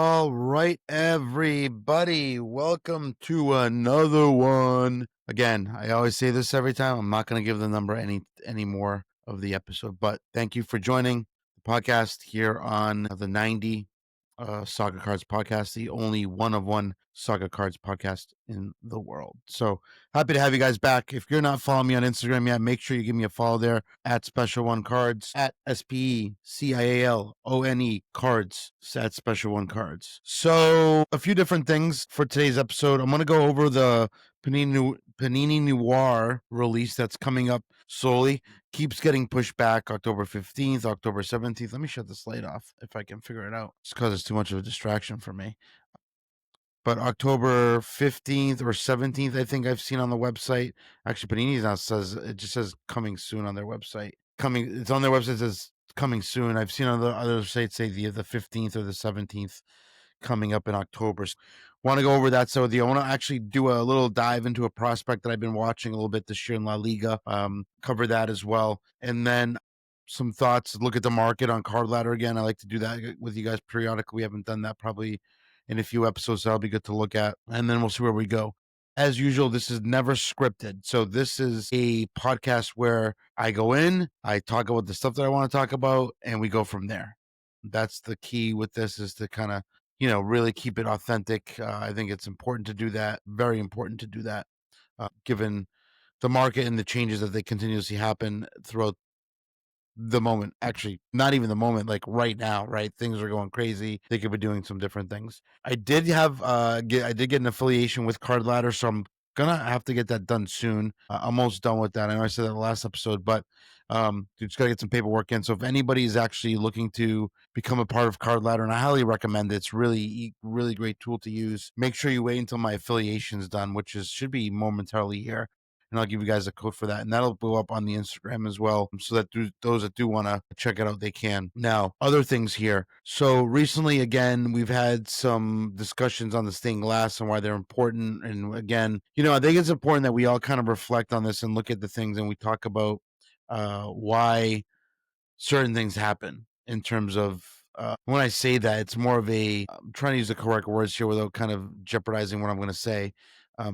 All right, everybody, welcome to another one. Again, I always say this every time. I'm not going to give the number any more of the episode, but thank you for joining the podcast here on the 90 Saga Cards podcast, the only one of one Saga Cards podcast in the world. So happy to have you guys back. If you're not following me on Instagram yet, make sure you give me a follow there at Special One Cards, at SPECIALONE Cards, at Special One Cards. So a few different things for today's episode. I'm going to go over the Panini Noir release that's coming up slowly. Keeps getting pushed back. October 15th, October 17th. Let me shut this light off if I can figure it out. It's because it's too much of a distraction for me. But October 15th or 17th, I think I've seen on the website. Actually, Panini now it just says coming soon on their website. It's on their website, it says coming soon. I've seen on the other sites say the 15th or the 17th coming up in October. Want to go over that. So I want to actually do a little dive into a prospect that I've been watching a little bit this year in La Liga. Cover that as well. And then some thoughts, look at the market on Card Ladder again. I like to do that with you guys periodically. We haven't done that probably in a few episodes, so that'll be good to look at. And then we'll see where we go. As usual, this is never scripted. So this is a podcast where I go in, I talk about the stuff that I want to talk about, and we go from there. That's the key with this, is to kind of really keep it authentic. I think it's important to do that. Very important to do that, given the market and the changes that they continuously happen throughout the moment. Actually, not even the moment, like right now, right? Things are going crazy. They could be doing some different things. I did get an affiliation with Card Ladder, so I'm gonna have to get that done soon. Almost done with that. I know I said that last episode, but just gotta get some paperwork in. So if anybody is actually looking to become a part of Card Ladder, and I highly recommend it, it's really great tool to use. Make sure you wait until my affiliation is done, which should be momentarily here, and I'll give you guys a code for that, and that'll go up on the Instagram as well, so that those that do want to check it out, they can. Now, other things here. So recently, again, we've had some discussions on the stained glass and why they're important. And again, I think it's important that we all kind of reflect on this and look at the things, and we talk about why certain things happen in terms of, when I say that, it's more of I'm trying to use the correct words here without kind of jeopardizing what I'm going to say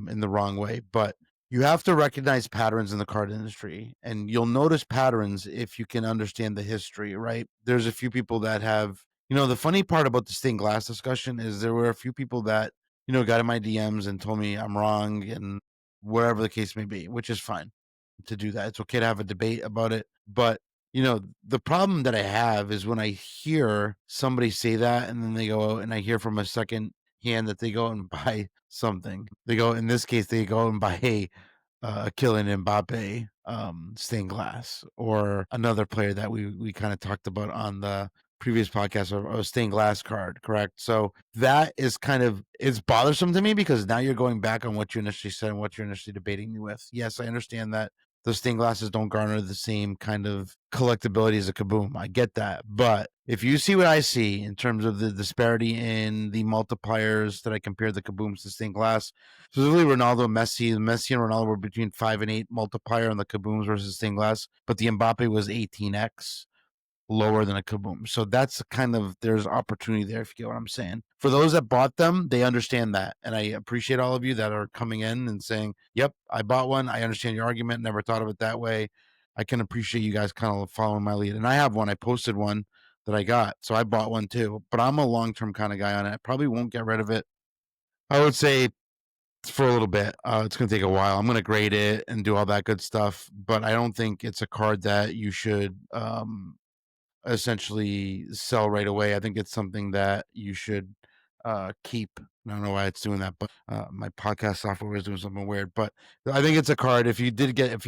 in the wrong way. But you have to recognize patterns in the card industry, and you'll notice patterns if you can understand the history, right? There's a few people that have, the funny part about the stained glass discussion is there were a few people that, got in my DMs and told me I'm wrong and whatever the case may be, which is fine to do that. It's okay to have a debate about it. But the problem that I have is when I hear somebody say that and then they go and I hear from a second hand that they go and buy something. They go, in this case, they go and buy a Kylian Mbappe stained glass, or another player that we kind of talked about on the previous podcast, of a stained glass card, correct? So that is it's bothersome to me, because now you're going back on what you initially said and what you're initially debating me with. Yes, I understand that the stained glasses don't garner the same kind of collectability as a Kaboom. I get that. But if you see what I see in terms of the disparity in the multipliers that I compared the Kabooms to stained glass, specifically Ronaldo, Messi and Ronaldo were between 5 and 8 multiplier on the Kabooms versus stained glass, but the Mbappe was 18x lower than a Kaboom. So that's there's opportunity there, if you get what I'm saying. For those that bought them, they understand that. And I appreciate all of you that are coming in and saying, yep, I bought one. I understand your argument. Never thought of it that way. I can appreciate you guys kind of following my lead. And I have one. I posted one that I got. So I bought one too. But I'm a long-term kind of guy on it. I probably won't get rid of it. I would say for a little bit. It's going to take a while. I'm going to grade it and do all that good stuff. But I don't think it's a card that you should essentially sell right away. I think it's something that you should keep. I don't know why it's doing that, but my podcast software is doing something weird. But I think it's a card. If you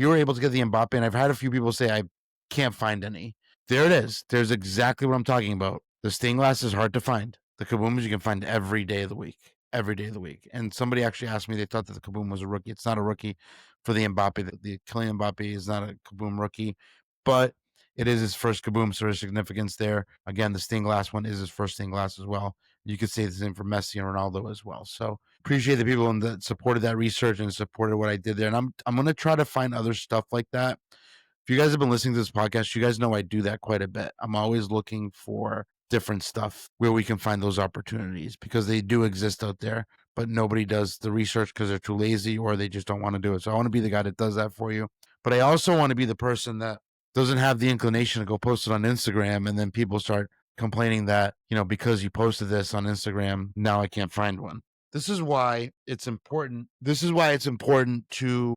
were able to get the Mbappe, and I've had a few people say I can't find any. There it is. There's exactly what I'm talking about. The stained glass is hard to find. The Kabooms you can find every day of the week. Every day of the week. And somebody actually asked me, they thought that the Kaboom was a rookie. It's not a rookie for the Mbappe. The Kylian Mbappe is not a Kaboom rookie, but it is his first Kaboom, so there's significance there. Again, the stained glass one is his first stained glass as well. You could say the same for Messi and Ronaldo as well. So appreciate the people that supported that research and supported what I did there. And I'm going to try to find other stuff like that. If you guys have been listening to this podcast, you guys know I do that quite a bit. I'm always looking for different stuff where we can find those opportunities, because they do exist out there, but nobody does the research because they're too lazy or they just don't want to do it. So I want to be the guy that does that for you. But I also want to be the person that doesn't have the inclination to go post it on Instagram and then people start complaining that, because you posted this on Instagram, now I can't find one. This is why it's important. This is why it's important to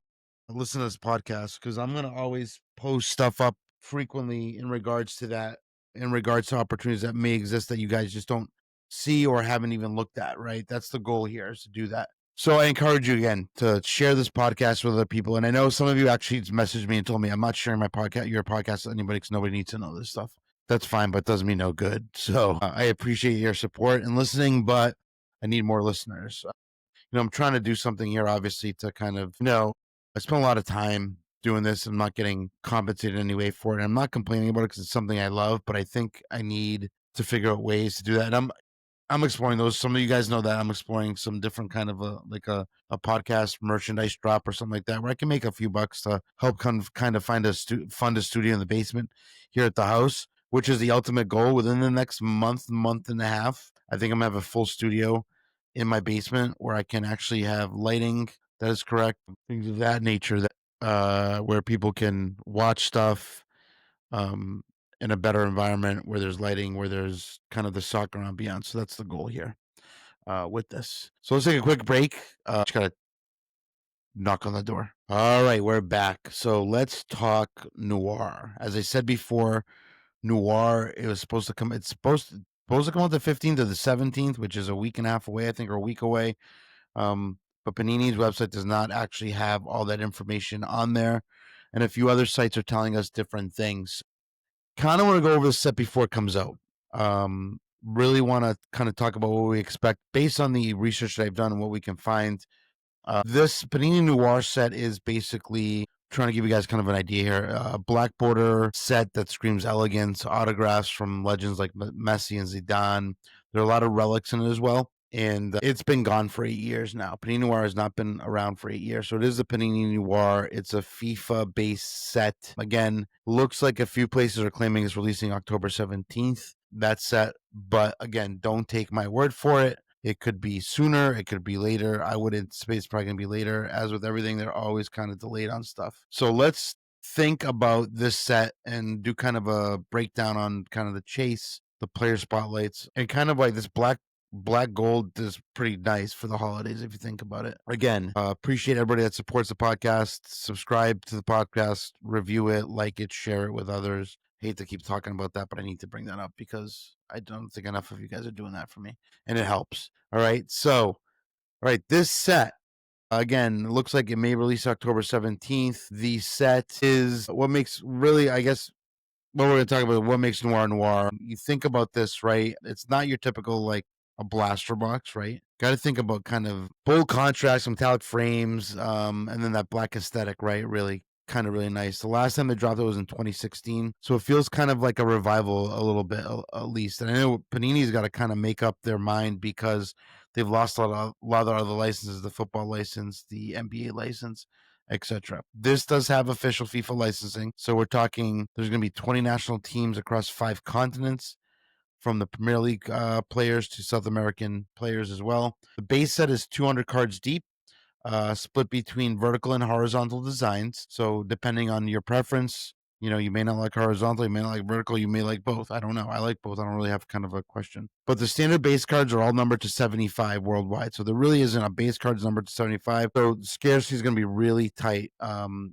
listen to this podcast, because I'm going to always post stuff up frequently in regards to that, in regards to opportunities that may exist that you guys just don't see or haven't even looked at, right? That's the goal here, is to do that. So I encourage you again to share this podcast with other people. And I know some of you actually messaged me and told me, I'm not sharing your podcast with anybody because nobody needs to know this stuff. That's fine, but it does me no good. So I appreciate your support and listening, but I need more listeners. I'm trying to do something here, obviously, to kind of, I spent a lot of time doing this. I'm not getting compensated in any way for it. I'm not complaining about it because it's something I love, but I think I need to figure out ways to do that. And I'm exploring those. Some of you guys know that I'm exploring some different kind of a podcast merchandise drop or something like that, where I can make a few bucks to help kind of fund a studio in the basement here at the house, which is the ultimate goal. Within the next month and a half, I think I'm gonna have a full studio in my basement where I can actually have lighting that is correct, things of that nature, that where people can watch stuff in a better environment, where there's lighting, where there's kind of the soccer ambiance. So that's the goal here with this. So let's take a quick break. Just gotta knock on the door. All right, we're back. So let's talk Noir. As I said before, Noir, it was supposed to come. It's supposed to come out the 15th to the 17th, which is a week and a half away, I think, or a week away. But Panini's website does not actually have all that information on there, and a few other sites are telling us different things. Kind of want to go over the set before it comes out. Really want to kind of talk about what we expect based on the research that I've done and what we can find. This Panini Noir set is basically, trying to give you guys kind of an idea here, a black border set that screams elegance, autographs from legends like Messi and Zidane. There are a lot of relics in it as well. And it's been gone for 8 years now. Panini Noir has not been around for 8 years. So it is a Panini Noir. It's a FIFA-based set. Again, looks like a few places are claiming it's releasing October 17th, that set. But again, don't take my word for it. It could be sooner. It could be later. I would anticipate it's probably going to be later. As with everything, they're always kind of delayed on stuff. So let's think about this set and do kind of a breakdown on kind of the chase, the player spotlights, and kind of like this black gold is pretty nice for the holidays if you think about it. Again, appreciate everybody that supports the podcast. Subscribe to the podcast, review it, like it, share it with others. Hate to keep talking about that, but I need to bring that up because I don't think enough of you guys are doing that for me, and it helps. All right, so all right, this set, again, looks like it may release October 17th. The set is what makes, really, I guess, what we're going to talk about, what makes Noir. You think about this, right? It's not your typical, like, a blaster box, right? Got to think about kind of bold contrast, metallic frames, and then that black aesthetic, right? Really kind of really nice. The last time they dropped it was in 2016, so it feels kind of like a revival a little bit, at least. And I know Panini's got to kind of make up their mind because they've lost a lot of the other licenses, the football license, the NBA license, etc. This does have official FIFA licensing, so we're talking there's going to be 20 national teams across 5 continents, from the Premier League players to South American players as well. The base set is 200 cards deep, split between vertical and horizontal designs. So depending on your preference, you may not like horizontal, you may not like vertical, you may like both. I don't know. I like both. I don't really have kind of a question. But the standard base cards are all numbered to 75 worldwide. So there really isn't a base cards numbered to 75. So scarcity is going to be really tight,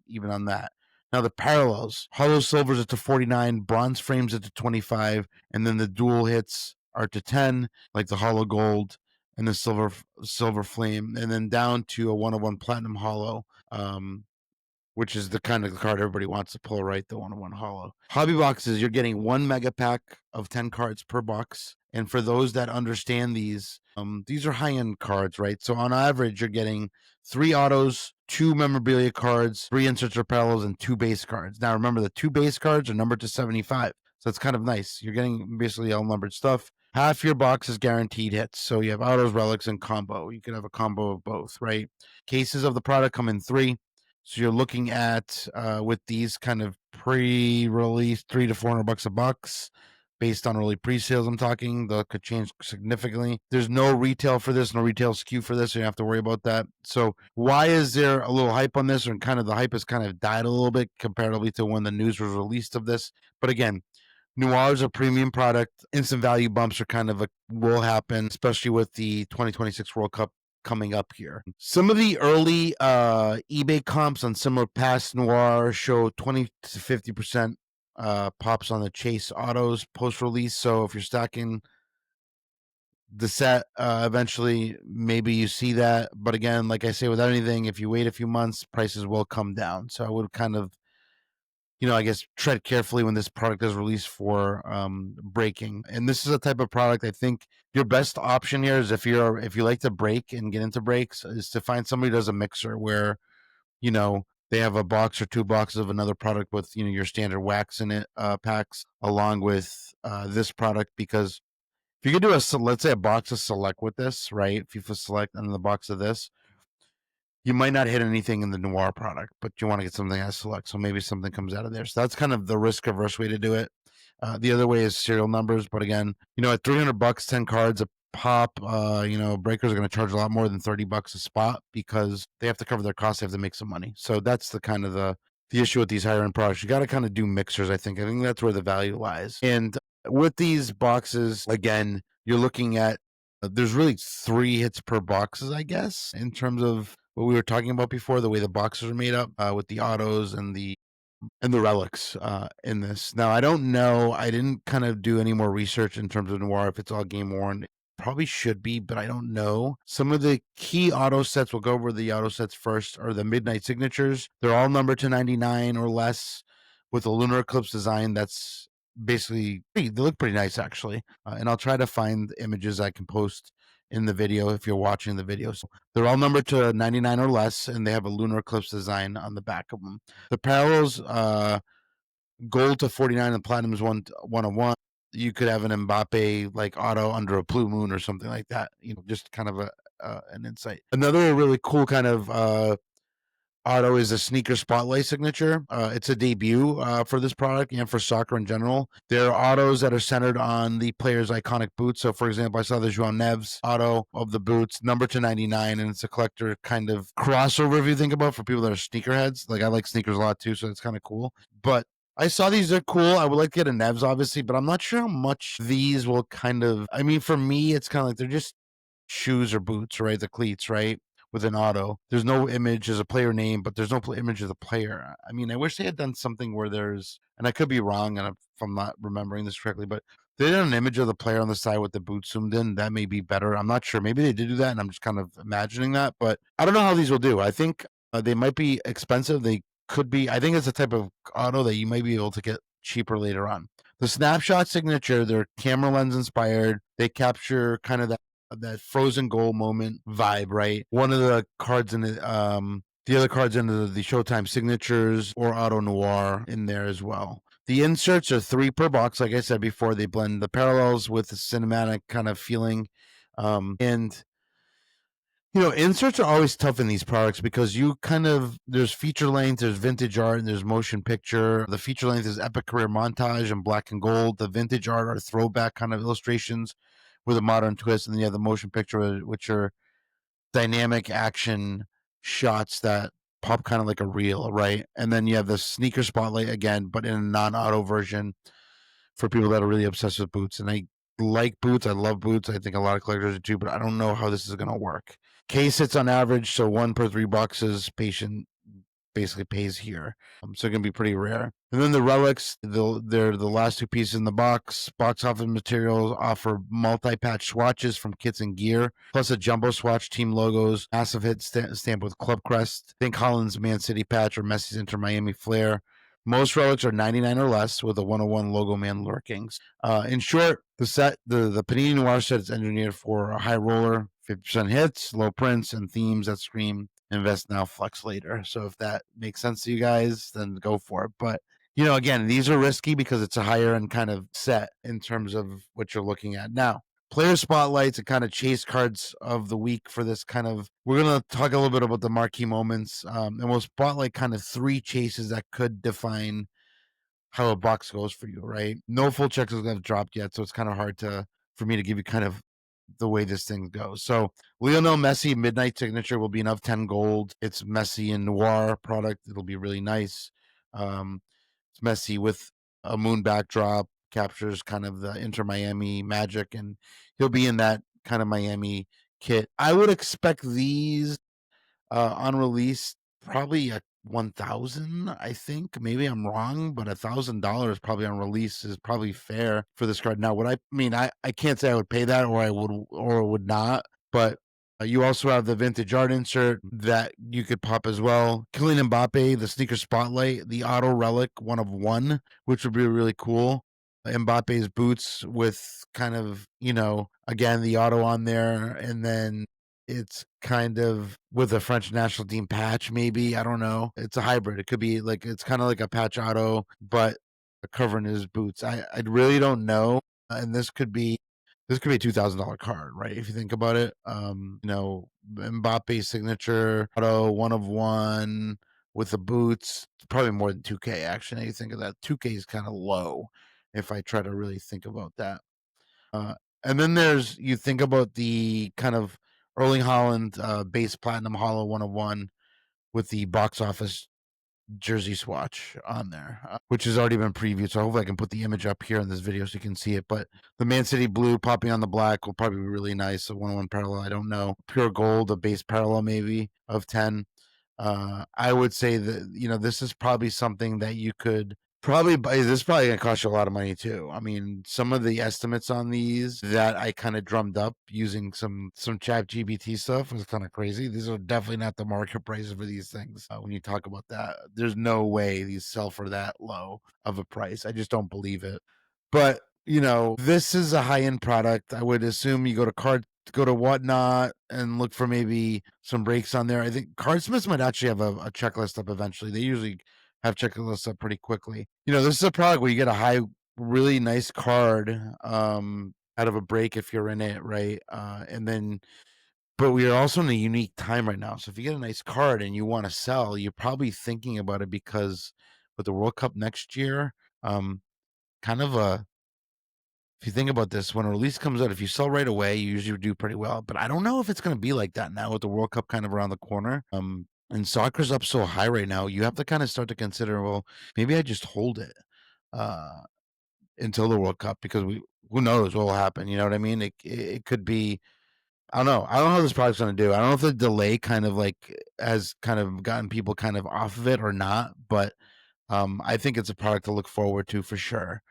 even on that. Now the parallels, hollow silvers are to 49, bronze frames are to 25, and then the dual hits are to 10, like the hollow gold and the silver flame, and then down to a 1/1 platinum hollow, which is the kind of card everybody wants to pull, right? The 1/1 hollow. Hobby boxes, you're getting 1 mega pack of 10 cards per box. And for those that understand these are high-end cards, right? So on average, you're getting 3 autos, 2 memorabilia cards, 3 inserts or parallels, and 2 base cards. Now remember, the 2 base cards are numbered to 75. So it's kind of nice. You're getting basically all numbered stuff. Half your box is guaranteed hits. So you have autos, relics, and combo. You can have a combo of both, right? Cases of the product come in 3. So you're looking at, with these kind of pre-release, $300 to $400 a box. based on early pre-sales. I'm talking that could change significantly. There's no retail for this, no retail SKU for this, so you don't have to worry about that. So why is there a little hype on this? Or kind of the hype has kind of died a little bit comparatively to when the news was released of this. But again, Noir is a premium product. Instant value bumps are kind of will happen, especially with the 2026 World Cup coming up here. Some of the early eBay comps on similar past Noir show 20 to 50% pops on the Chase autos post release. So if you're stocking the set, eventually maybe you see that. But again, like I say, without anything, if you wait a few months, prices will come down. So I would kind of, I guess tread carefully when this product is released for breaking. And this is a type of product I think your best option here is if you like to break and get into breaks, is to find somebody who does a mixer where they have a box or two boxes of another product with your standard wax in it packs along with this product. Because if you could do let's say a box of select with this, right? FIFA Select and the box of this, you might not hit anything in the Noir product, but you want to get something as select. So maybe something comes out of there. So that's kind of the risk averse way to do it. The other way is serial numbers. But again, at $300, 10 cards a pop, breakers are going to charge a lot more than $30 a spot because they have to cover their costs. They have to make some money. So that's the kind of the issue with these higher end products. You got to kind of do mixers. I think that's where the value lies. And with these boxes, again, you're looking at, there's really 3 hits per boxes, I guess, in terms of what we were talking about before, the way the boxes are made up with the autos and the relics in this. Now, I don't know. I didn't kind of do any more research in terms of Noir if it's all game worn. Probably should be, but I don't know. Some of the key auto sets, we'll go over the auto sets first, are the Midnight Signatures. They're all numbered to 99 or less with a lunar eclipse design that's basically, they look pretty nice actually. And I'll try to find images I can post in the video if you're watching the video. So they're all numbered to 99 or less, and they have a lunar eclipse design on the back of them. The parallels, gold to 49 and platinum is 101. You could have an Mbappe like auto under a blue moon or something like that. Just kind of an insight. Another really cool kind of auto is a sneaker spotlight signature. It's a debut for this product and for soccer in general. There are autos that are centered on the player's iconic boots. So, for example, I saw the João Neves auto of the boots, number to 99, and it's a collector kind of crossover if you think about for people that are sneakerheads. Like I like sneakers a lot too, so it's kind of cool. But I saw these are cool. I would like to get a Neves, obviously, but I'm not sure how much these will kind of. I mean, for me, it's kind of like they're just shoes or boots, right? The cleats, right? With an auto. There's no image, there's a player name, but there's no image of the player. I mean, I wish they had done something where there's, and I could be wrong, and if I'm not remembering this correctly, but they did an image of the player on the side with the boots zoomed in. That may be better. I'm not sure. Maybe they did do that, and I'm just kind of imagining that, but I don't know how these will do. I think they might be expensive. They could be. I think it's a type of auto that you might be able to get cheaper later on. The snapshot signature, they're camera lens inspired. They capture kind of that frozen goal moment vibe, right? One of the cards in the other cards in the Showtime signatures or Auto Noir in there as well. The inserts are 3 per box. Like I said before, they blend the parallels with the cinematic kind of feeling. And inserts are always tough in these products because there's feature length, there's vintage art, and there's motion picture. The feature length is epic career montage in black and gold. The vintage art are throwback kind of illustrations with a modern twist, and then you have the motion picture, which are dynamic action shots that pop kind of like a reel, right? And then you have the sneaker spotlight again, but in a non-auto version for people that are really obsessed with boots. And I like boots. I love boots. I think a lot of collectors do too, but I don't know how this is going to work. Case hits on average, so 1 per 3 boxes. Patient basically pays here. So it can be pretty rare. And then the relics, they're the last 2 pieces in the box. Box office materials offer multi-patch swatches from kits and gear, plus a jumbo swatch, team logos, massive hit stamp with club crest. Think Holland's Man City patch or Messi's Inter Miami flair. Most relics are 99 or less with a 101 logo man lurkings. In short, the Panini Noir set is engineered for a high roller, 50% hits, low prints, and themes that scream invest now, flex later. So if that makes sense to you guys, then go for it. But again, these are risky because it's a higher end kind of set in terms of what you're looking at. Now, player spotlights and kind of chase cards of the week for this kind of, we're going to talk a little bit about the marquee moments, and we'll spotlight kind of 3 chases that could define how a box goes for you, right? No full checks have dropped yet, so it's kind of hard for me to give you kind of the way this thing goes. So Lionel Messi Midnight Signature will be an of 10 gold. It's Messi and Noir product. It'll be really nice. It's Messi with a moon backdrop, captures kind of the Inter Miami magic, and he'll be in that kind of Miami kit. I would expect these on release probably a 1,000. I think maybe I'm wrong, but $1,000 probably on release is probably fair for this card. Now, would I mean I can't say I would pay that or I would not, but you also have the vintage art insert that you could pop as well. Kylian Mbappe, the sneaker spotlight, the auto relic 1 of 1, which would be really cool. Mbappe's boots with kind of, again, the auto on there, and then it's kind of with a French national team patch, maybe. I don't know. It's a hybrid. It could be like, it's kind of like a patch auto, but covering his boots. I really don't know. And this could be a $2,000 card, right? If you think about it. Mbappe signature auto 1 of 1 with the boots. It's probably more than 2K actually. Now you think of that. 2K is kind of low if I try to really think about that. And then you think about the kind of Erling Haaland base platinum hollow 1 of 1 with the box office jersey swatch on there, which has already been previewed. So hopefully I can put the image up here in this video so you can see it. But the Man City blue popping on the black will probably be really nice. A 1 of 1 parallel, I don't know. Pure gold, a base parallel maybe of 10. I would say that, this is probably something that you could probably buy. This is probably going to cost you a lot of money too. I mean, some of the estimates on these that I kind of drummed up using some chat GBT stuff was kind of crazy. These are definitely not the market prices for these things. When you talk about that, there's no way these sell for that low of a price. I just don't believe it. But this is a high-end product. I would assume you go to Whatnot and look for maybe some breaks on there. I think Cardsmiths might actually have a checklist up eventually. They usually have checklists up pretty quickly. This is a product where you get a really nice card out of a break if you're in it, right? But we are also in a unique time right now. So if you get a nice card and you want to sell, you're probably thinking about it because with the World Cup next year, kind of if you think about this, when a release comes out, if you sell right away, you usually do pretty well. But I don't know if it's going to be like that now with the World Cup kind of around the corner. And soccer's up so high right now, you have to kind of start to consider, well, maybe I just hold it until the World Cup because who knows what will happen? You know what I mean? It could be. I don't know. I don't know how this product's going to do. I don't know if the delay kind of has kind of gotten people kind of off of it or not. But I think it's a product to look forward to for sure.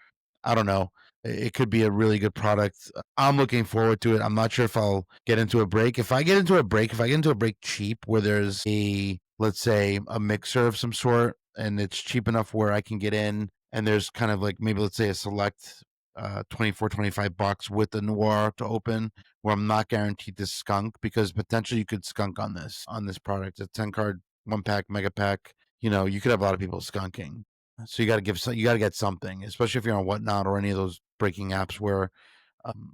I don't know. It could be a really good product. I'm looking forward to it. I'm not sure if I'll get into a break. If I get into a break cheap where there's let's say a mixer of some sort and it's cheap enough where I can get in and there's kind of like maybe let's say a select 24, 25 bucks with the noir to open where I'm not guaranteed to skunk because potentially you could skunk on this product. A 10 card 1 pack mega pack. You could have a lot of people skunking. So you got to get something, especially if you're on Whatnot or any of those breaking apps where,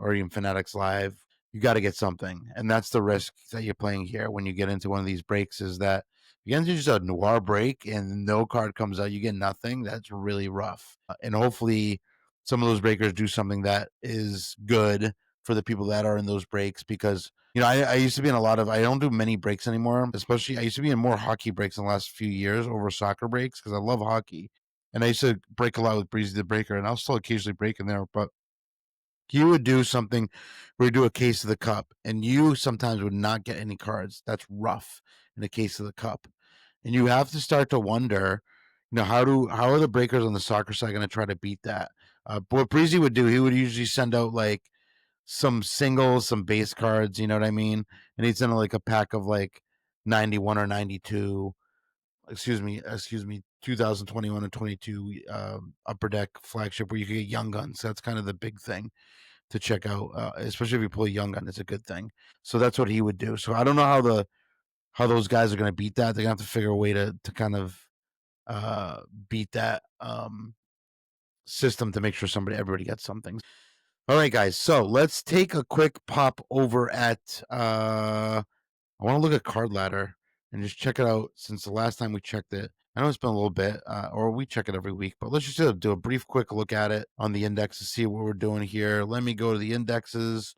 or even Fanatics Live, you got to get something. And that's the risk that you're playing here when you get into one of these breaks is that if you get into just a noir break and no card comes out, you get nothing. That's really rough. And hopefully some of those breakers do something that is good for the people that are in those breaks because I used to be in I don't do many breaks anymore, especially I used to be in more hockey breaks in the last few years over soccer breaks because I love hockey. And I used to break a lot with Breezy the Breaker, and I'll still occasionally break in there. But he would do something where he'd do a case of the cup, and you sometimes would not get any cards. That's rough in a case of the cup. And you have to start to wonder, how are the breakers on the soccer side going to try to beat that? What Breezy would do, he would usually send out like some singles, some base cards, you know what I mean? And he'd send out like a pack of like 91 or 92 excuse me, 2021 and 22 Upper Deck flagship where you can get Young Guns. That's kind of the big thing to check out, especially if you pull a Young Gun. It's a good thing. So that's what he would do. So I don't know how those guys are going to beat that. They're going to have to figure a way to kind of beat that system to make sure everybody gets something. All right, guys. So let's take a quick pop over at. I want to look at Card Ladder and just check it out since the last time we checked it. I know it's been a little bit, or we check it every week, but let's just do a brief, quick look at it on the index to see what we're doing here. Let me go to the indexes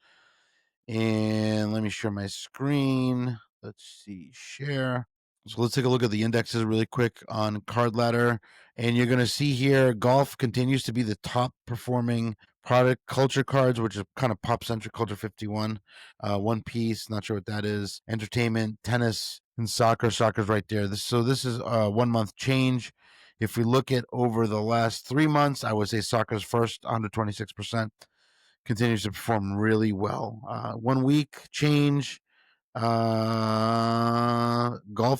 and let me share my screen. Let's see, share. So let's take a look at the indexes really quick on Card Ladder. And you're going to see here, golf continues to be the top performing product. Culture cards, which is kind of pop centric, Culture 51. One Piece, not sure what that is. Entertainment, tennis, and soccer. Soccer's right there. This is a 1 month change. If we look at over the last 3 months, I would say soccer's first, 126%. Continues to perform really well. 1 week change. Golf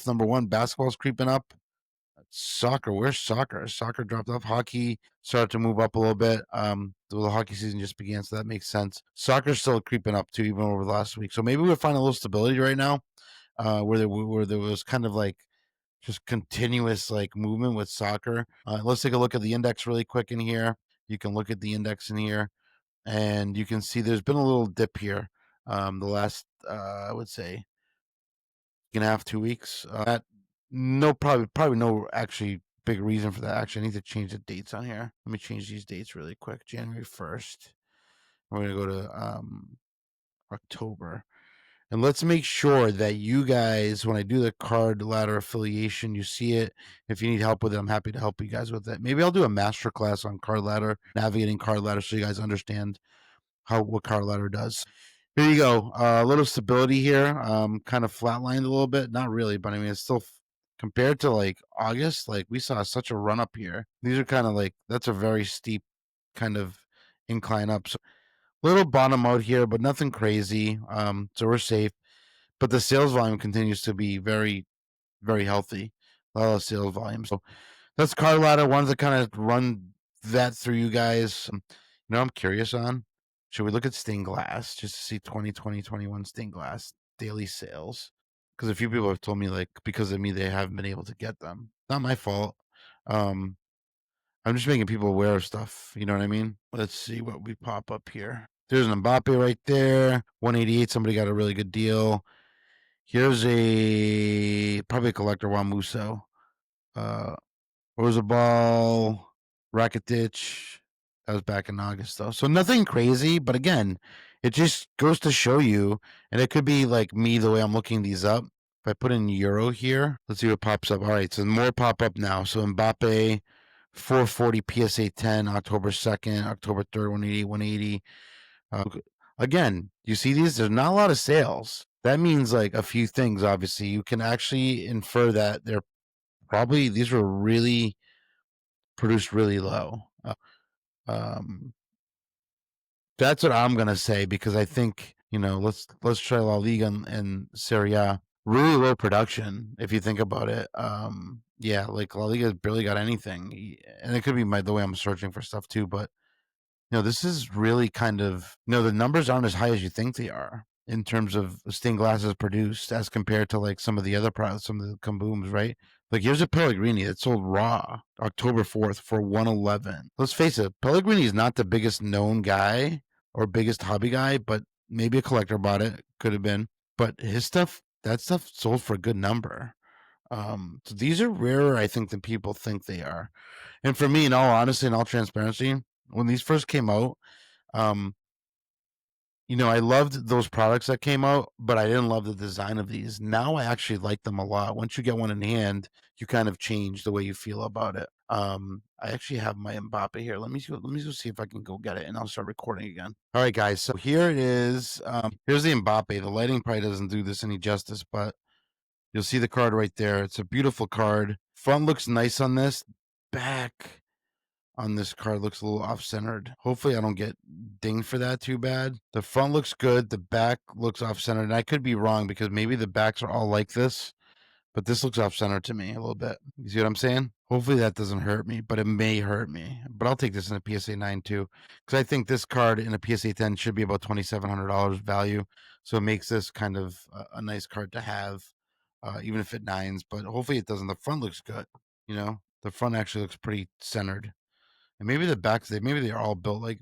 number one. Basketball's creeping up. Soccer, where's soccer? Soccer dropped off. Hockey started to move up a little bit. The hockey season just began, so that makes sense. Soccer's still creeping up too, even over the last week. So maybe we'll find a little stability right now, where there was kind of like just continuous like movement with soccer. Let's take a look at the index really quick in here. You can look at the index in here, and you can see there's been a little dip here. The last, I would say, and a half, 2 weeks. That no, probably no actually big reason for that. Actually, I need to change the dates on here. Let me change these dates really quick. January 1st. We're gonna go to October. And let's make sure that you guys, when I do the card ladder affiliation, you see it. If you need help with it, I'm happy to help you guys with it. Maybe I'll do a master class on card ladder, navigating card ladder, so you guys understand what card ladder does. Here you go. A little stability here. Kind of flatlined a little bit. Not really, but I mean, it's still compared to like August. Like we saw such a run up here. These are kind of like that's a very steep kind of incline up. So little bottom out here, but nothing crazy. So we're safe. But the sales volume continues to be very, very healthy. A lot of sales volume. So that's card ladder. Wanted to kind of run that through you guys. I'm curious on. Should we look at stained glass just to see 2020, 21 stained glass daily sales? Because a few people have told me, like, because of me, they haven't been able to get them. Not my fault. I'm just making people aware of stuff. You know what I mean? Let's see what we pop up here. There's an Mbappe right there. 188. Somebody got a really good deal. Here's probably a collector, Juan Musso. Rosabal, Rakitic. That was back in August, though. So nothing crazy, but again, it just goes to show you, and it could be like me the way I'm looking these up. If I put in Euro here, let's see what pops up. All right, so more pop up now. So Mbappe, 440 PSA 10, October 2nd, October 3rd, 180, 180. Again, you see these? There's not a lot of sales. That means like a few things, obviously. You can actually infer that they're probably, these were really produced really low. That's what I'm gonna say, because I think let's try La Liga and Serie A. Really low production if you think about it. Yeah, like La Liga barely got anything, and it could be the way I'm searching for stuff too. But this is really kind of the numbers aren't as high as you think they are in terms of stained glasses produced as compared to like some of the other products, some of the kabooms, right? Like here's a Pellegrini that sold raw October 4th for 111. Let's face it, Pellegrini is not the biggest known guy or biggest hobby guy, but maybe a collector bought it. Could have been. But that stuff sold for a good number. So these are rarer, I think, than people think they are. And for me, in all honesty and all transparency, when these first came out, I loved those products that came out, but I didn't love the design of these. Now I actually like them a lot. Once you get one in hand, you kind of change the way you feel about it. I actually have my Mbappe here. Let me go see if I can go get it, and I'll start recording again. All right, guys. So here it is. Here's the Mbappe. The lighting probably doesn't do this any justice, but you'll see the card right there. It's a beautiful card. Front looks nice on this. Back on this card looks a little off-centered. Hopefully I don't get dinged for that too bad. The front looks good. The back looks off-centered. And I could be wrong, because maybe the backs are all like this, but this looks off-centered to me a little bit. You see what I'm saying? Hopefully that doesn't hurt me, but it may hurt me. But I'll take this in a PSA 9 too, because I think this card in a PSA 10 should be about $2,700 value. So it makes this kind of a nice card to have, even if it nines. But hopefully it doesn't. The front looks good. The front actually looks pretty centered. And maybe the backs, maybe they're all built like,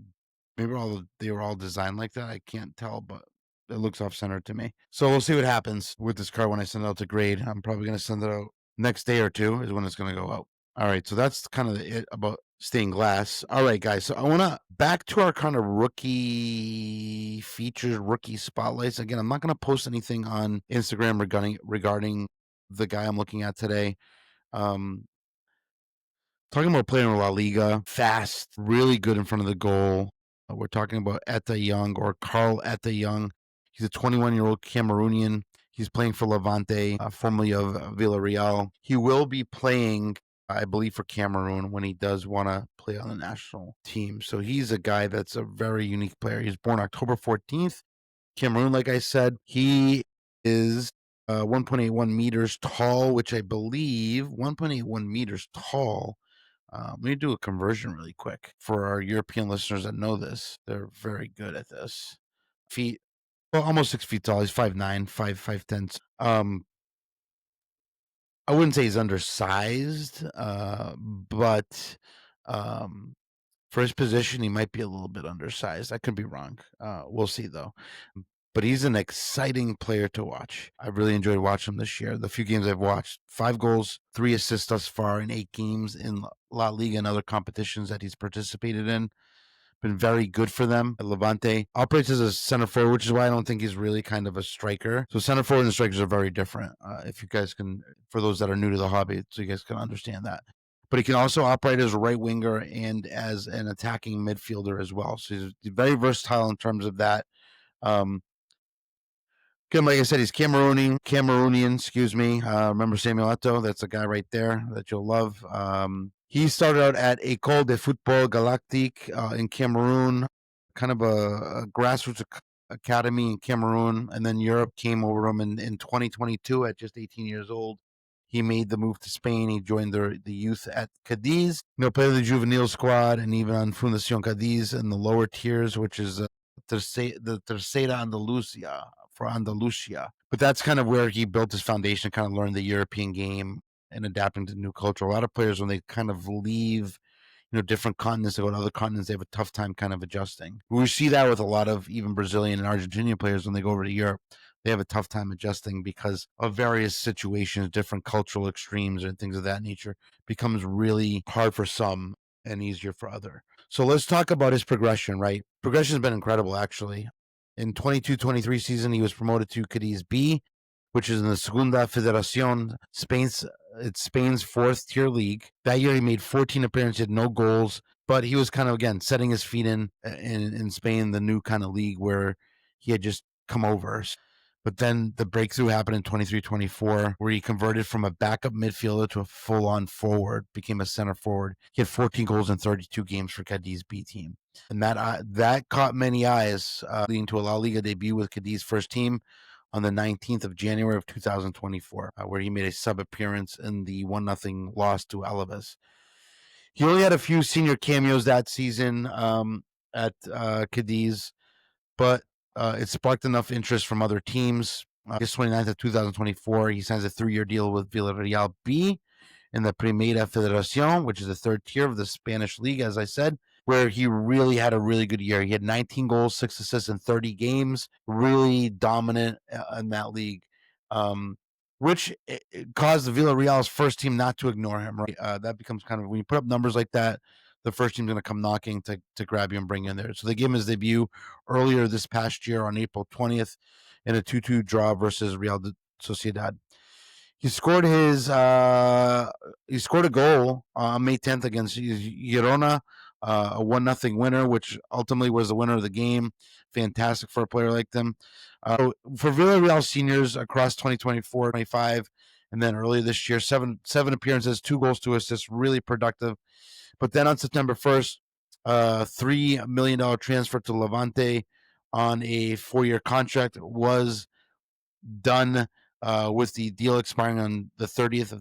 maybe they were all designed like that. I can't tell, but it looks off center to me. So we'll see what happens with this card when I send it out to grade. I'm probably going to send it out next day or two is when it's going to go out. All right, so that's kind of it about stained glass. All right, guys, so I want to back to our kind of rookie features, rookie spotlights. Again, I'm not going to post anything on Instagram regarding the guy I'm looking at today. Talking about playing in La Liga, fast, really good in front of the goal. We're talking about Etta Young, or Carl Etta Young. He's a 21-year-old Cameroonian. He's playing for Levante, formerly of Villarreal. He will be playing, I believe, for Cameroon when he does want to play on the national team. So he's a guy that's a very unique player. He was born October 14th. Cameroon, like I said, he is 1.81 meters tall, which I believe 1.81 meters tall. Let me do a conversion really quick for our European listeners that know this. They're very good at this. Feet, well, almost 6 feet tall. He's 5'9", 5'10". I wouldn't say he's undersized, but for his position, he might be a little bit undersized. I could be wrong. We'll see though. But he's an exciting player to watch. I really enjoyed watching him this year. The few games I've watched, 5 goals, 3 assists thus far in 8 games in La Liga and other competitions that he's participated in. Been very good for them at Levante. Operates as a center forward, which is why I don't think he's really kind of a striker. So center forward and strikers are very different. If you guys can, for those that are new to the hobby, so you guys can understand that. But he can also operate as a right winger and as an attacking midfielder as well. So he's very versatile in terms of that. Again, like I said, he's Cameroonian, excuse me. Remember Samuel Eto'o? That's the guy right there that you'll love. He started out at École de Football Galactique in Cameroon, kind of a grassroots academy in Cameroon. And then Europe came over him in 2022 at just 18 years old. He made the move to Spain. He joined the youth at Cadiz. Played the juvenile squad and even on Fundación Cadiz in the lower tiers, which is the Tercera Andalusia for Andalusia. But that's kind of where he built his foundation, kind of learned the European game and adapting to new culture. A lot of players, when they kind of leave, different continents, they go to other continents, they have a tough time kind of adjusting. We see that with a lot of even Brazilian and Argentinian players when they go over to Europe. They have a tough time adjusting because of various situations, different cultural extremes and things of that nature. It becomes really hard for some and easier for other. So let's talk about his progression, right? Progression has been incredible, actually. In 22-23 season, he was promoted to Cadiz B, which is in the Segunda Federación, it's Spain's 4th tier league. That year, he made 14 appearances, had no goals, but he was kind of, again, setting his feet in Spain, the new kind of league where he had just come over. But then the breakthrough happened in 23-24, where he converted from a backup midfielder to a full-on forward, became a center forward. He had 14 goals in 32 games for Cadiz B team. And that caught many eyes, leading to a La Liga debut with Cadiz first team on the 19th of January of 2024, where he made a sub-appearance in the 1-0 loss to Alaves. He only had a few senior cameos that season at Cadiz, but it sparked enough interest from other teams. August 29th of 2024, he signs a 3-year deal with Villarreal B in the Primera Federación, which is the 3rd tier of the Spanish league, as I said, where he really had a really good year. He had 19 goals, 6 assists in 30 games, really dominant in that league, which caused the Villarreal's first team not to ignore him. Right? That becomes kind of, when you put up numbers like that, the first team's going to come knocking to grab you and bring you in there. So they gave him his debut earlier this past year on April 20th in a 2-2 draw versus Real Sociedad. He scored a goal on May 10th against Girona, a 1-0 winner, which ultimately was the winner of the game. Fantastic for a player like them. For Villarreal seniors across 2024-25, and then earlier this year, seven appearances, 2 goals, 2 assists, really productive. But then on September 1st, $3 million transfer to Levante on a 4-year contract was done, with the deal expiring on the 30th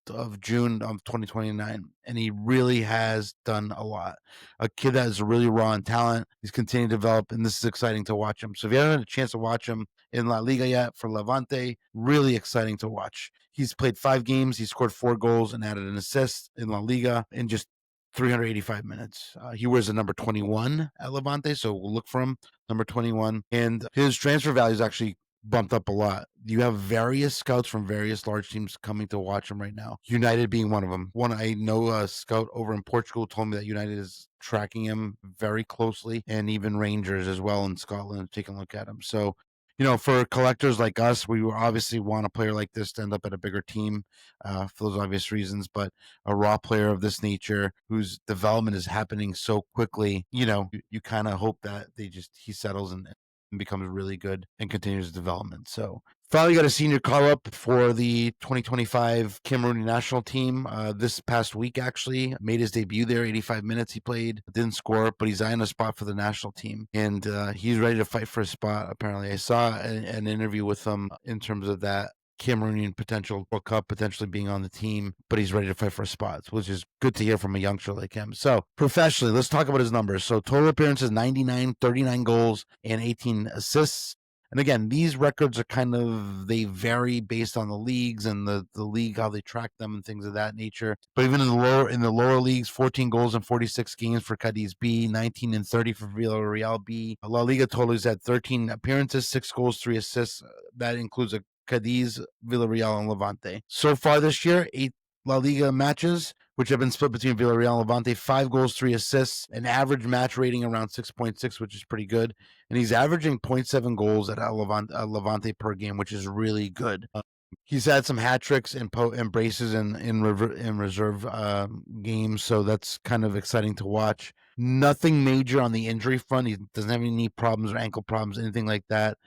of June of 2029, and he really has done a lot. A kid that is really raw in talent. He's continuing to develop, and this is exciting to watch him. So if you haven't had a chance to watch him in La Liga yet for Levante, really exciting to watch. He's played 5 games. He scored 4 goals and added an assist in La Liga in just 385 minutes. He wears the number 21 at Levante, so we'll look for him, number 21. And his transfer value is actually bumped up a lot. You have various scouts from various large teams coming to watch him right now. United being one of them. One I know, a scout over in Portugal told me that United is tracking him very closely, and even Rangers as well in Scotland taking a look at him. So, for collectors like us, we obviously want a player like this to end up at a bigger team for those obvious reasons. But a raw player of this nature, whose development is happening so quickly, you kind of hope that he settles and becomes really good and continues development. So finally got a senior call up for the 2025 Cameroonian national team this past week. Actually made his debut there. 85 minutes he played, didn't score, but he's eyeing a spot for the national team, and he's ready to fight for a spot. Apparently, I saw an interview with him in terms of that Cameroonian potential World Cup potentially being on the team, but he's ready to fight for spots, which is good to hear from a youngster like him. So professionally, let's talk about his numbers. So total appearances, 99, 39 goals, and 18 assists. And again, these records are they vary based on the leagues and the league, how they track them and things of that nature. But even in the lower leagues, 14 goals in 46 games for Cadiz B, 19 and 30 for Villarreal B. La Liga total is at 13 appearances, 6 goals, 3 assists. That includes a Cadiz, Villarreal, and Levante. So far this year, 8 La Liga matches, which have been split between Villarreal and Levante, 5 goals, 3 assists, an average match rating around 6.6, which is pretty good. And he's averaging 0.7 goals at Levante per game, which is really good. He's had some hat tricks and braces in reserve games, so that's kind of exciting to watch. Nothing major on the injury front. He doesn't have any knee problems or ankle problems, anything like that.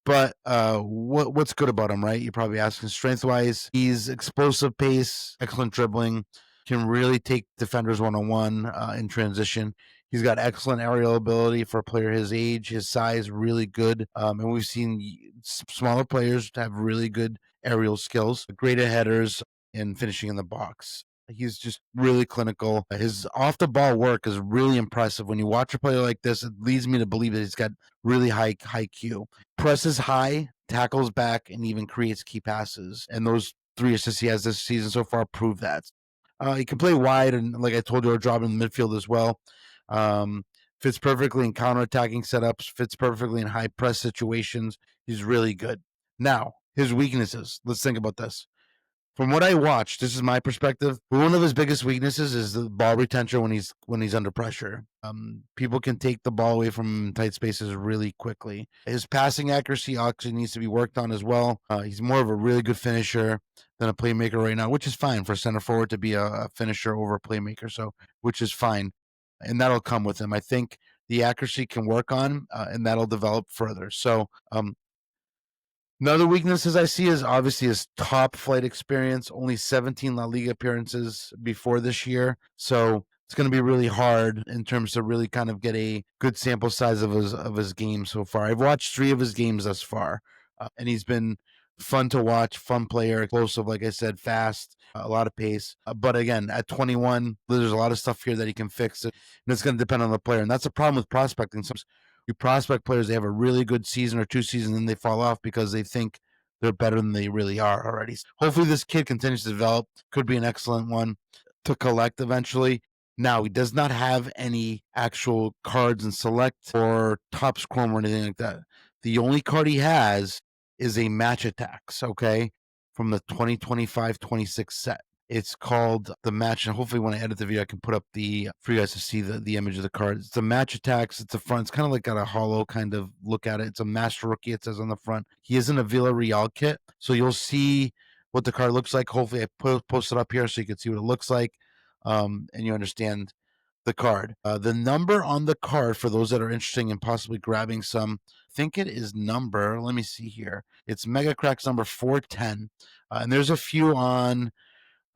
But what's good about him, right? You're probably asking. Strength-wise, he's explosive pace, excellent dribbling, can really take defenders one-on-one in transition. He's got excellent aerial ability for a player his age, his size, really good. And we've seen smaller players have really good aerial skills, great at headers, and finishing in the box. He's just really clinical. His off the ball work is really impressive. When you watch a player like this, it leads me to believe that he's got really high Q. Presses high, tackles back, and even creates key passes. And those 3 assists he has this season so far prove that. He can play wide, and like I told you, a job in the midfield as well. Fits perfectly in counterattacking setups, fits perfectly in high press situations. He's really good. Now, his weaknesses. Let's think about this. From what I watched, this is my perspective. One of his biggest weaknesses is the ball retention when he's under pressure. People can take the ball away from tight spaces really quickly. His passing accuracy actually needs to be worked on as well. He's more of a really good finisher than a playmaker right now, which is fine for center forward to be a finisher over a playmaker. So, which is fine, and that'll come with him. I think the accuracy can work on, and that'll develop further. So, another weaknesses I see is obviously his top flight experience. Only 17 La Liga appearances before this year, so it's going to be really hard in terms to really kind of get a good sample size of his games so far. I've watched 3 of his games thus far, and he's been fun to watch, fun player, explosive, like I said, fast, a lot of pace. But again, at 21, there's a lot of stuff here that he can fix, and it's going to depend on the player. And that's a problem with prospecting. Sometimes you prospect players, they have a really good season or 2 seasons, and they fall off because they think they're better than they really are already. Hopefully this kid continues to develop. Could be an excellent one to collect eventually. Now, he does not have any actual cards in select or Topps Chrome or anything like that. The only card he has is a Match Attacks, okay, from the 2025-26 set. It's called the Match, and hopefully when I edit the video, I can put up for you guys to see the image of the card. It's the Match Attacks. It's a front. It's kind of like got a hollow kind of look at it. It's a Master Rookie, it says on the front. He is in a Villarreal kit, so you'll see what the card looks like. Hopefully I post it up here so you can see what it looks like, and you understand the card. The number on the card, for those that are interested in possibly grabbing some, I think it is number, let me see here. It's Mega Cracks number 410. And there's a few on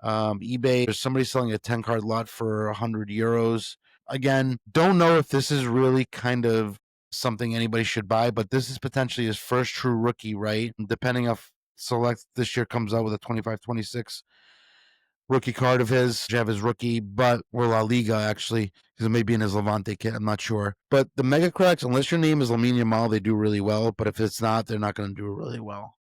eBay. There's somebody selling a 10 card lot for 100 euros. Again, don't know if this is really kind of something anybody should buy, but this is potentially his first true rookie, right? Depending if Select this year comes out with a 25-26 rookie card of his, have his rookie, but or La Liga actually, because it may be in his Levante kit. I'm not sure. But the Mega Cracks, unless your name is Lamine Yamal, they do really well. But if it's not, they're not going to do really well.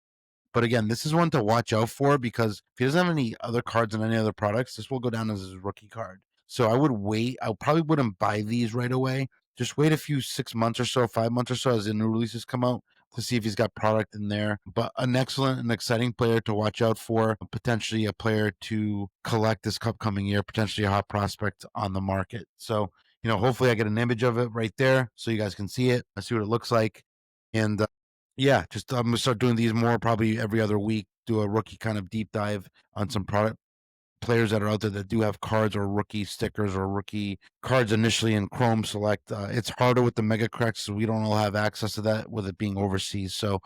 But again, this is one to watch out for because if he doesn't have any other cards on any other products, this will go down as his rookie card. So I would wait. I probably wouldn't buy these right away. Just wait a few 6 months or so, 5 months or so as the new releases come out. to see if he's got product in there. But an excellent and exciting player to watch out for, potentially a player to collect this upcoming year, potentially a hot prospect on the market. So, hopefully I get an image of it right there so you guys can see it. I see what it looks like. And yeah, just I'm going to start doing these more probably every other week, do a rookie kind of deep dive on some product players that are out there that do have cards or rookie stickers or rookie cards initially in Chrome Select. It's harder with the Mega Cracks, so we don't all have access to that with it being overseas. So,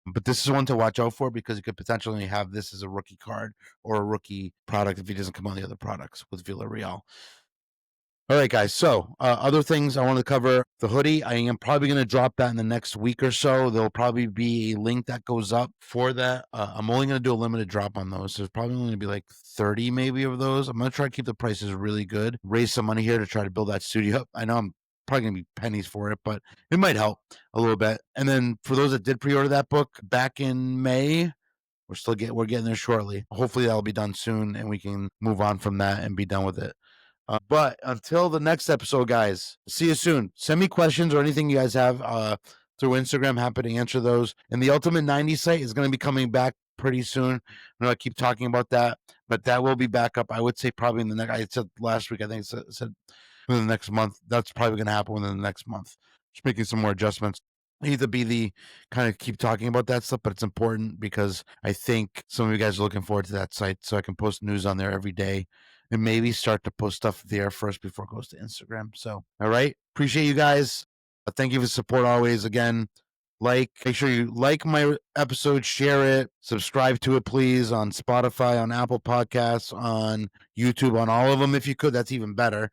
but this is one to watch out for because you could potentially have this as a rookie card or a rookie product if he doesn't come on the other products with Villarreal. All right, guys. So, other things I want to cover the hoodie. I am probably going to drop that in the next week or so. There'll probably be a link that goes up for that. I'm only going to do a limited drop on those. There's probably only going to be like 30 maybe of those. I'm going to try to keep the prices really good, raise some money here to try to build that studio up. I know I'm probably going to be pennies for it, but it might help a little bit. And then for those that did pre-order that book back in May, we're getting there shortly. Hopefully that'll be done soon and we can move on from that and be done with it. But until the next episode, guys, see you soon. Send me questions or anything you guys have through Instagram. Happy to answer those. And the Ultimate 90 site is going to be coming back pretty soon. I know I keep talking about that, but that will be back up. I would say probably in the next, I said last week, I think it said within the next month. That's probably going to happen within the next month. Just making some more adjustments. I need to be the kind of keep talking about that stuff, but it's important because I think some of you guys are looking forward to that site, so I can post news on there every day and maybe start to post stuff there first before it goes to Instagram. So, all right. Appreciate you guys. Thank you for support always. Again, make sure you like my episode, share it, subscribe to it, please, on Spotify, on Apple Podcasts, on YouTube, on all of them. If you could, that's even better.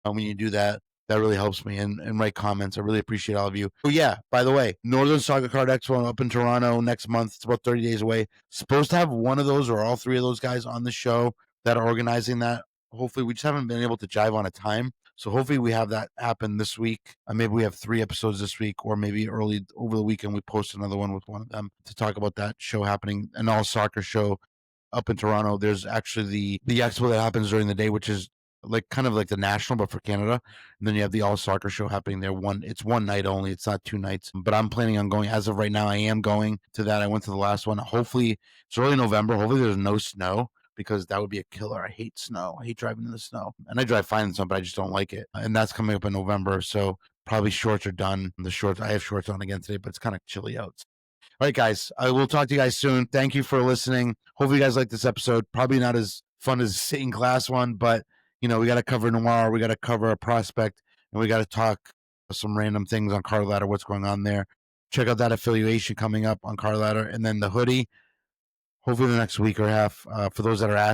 When you do that, that really helps me and write comments. I really appreciate all of you. Oh, yeah, by the way, Northern Soccer Card Expo up in Toronto next month. It's about 30 days away. Supposed to have one of those or all three of those guys on the show that are organizing that. Hopefully, we just haven't been able to jive on a time. So hopefully we have that happen this week. Maybe we have 3 episodes this week, or maybe early over the weekend we post another one with one of them to talk about that show happening, an all soccer show up in Toronto. There's actually the expo that happens during the day, which is like kind of like the national, but for Canada. And then you have the all soccer show happening there. It's one night only. It's not 2 nights. But I'm planning on going. As of right now, I am going to that. I went to the last one. Hopefully, it's early November. Hopefully, there's no snow because that would be a killer. I hate snow. I hate driving in the snow. And I drive fine in snow, but I just don't like it. And that's coming up in November. So probably shorts are done. I have shorts on again today, but it's kind of chilly out. All right, guys. I will talk to you guys soon. Thank you for listening. Hopefully, you guys like this episode. Probably not as fun as sitting class one, but we got to cover Noir. We got to cover a prospect, and we got to talk some random things on Card Ladder, what's going on there. Check out that affiliation coming up on Card Ladder, and then the hoodie. Hopefully, the next week or half. For those that are asking.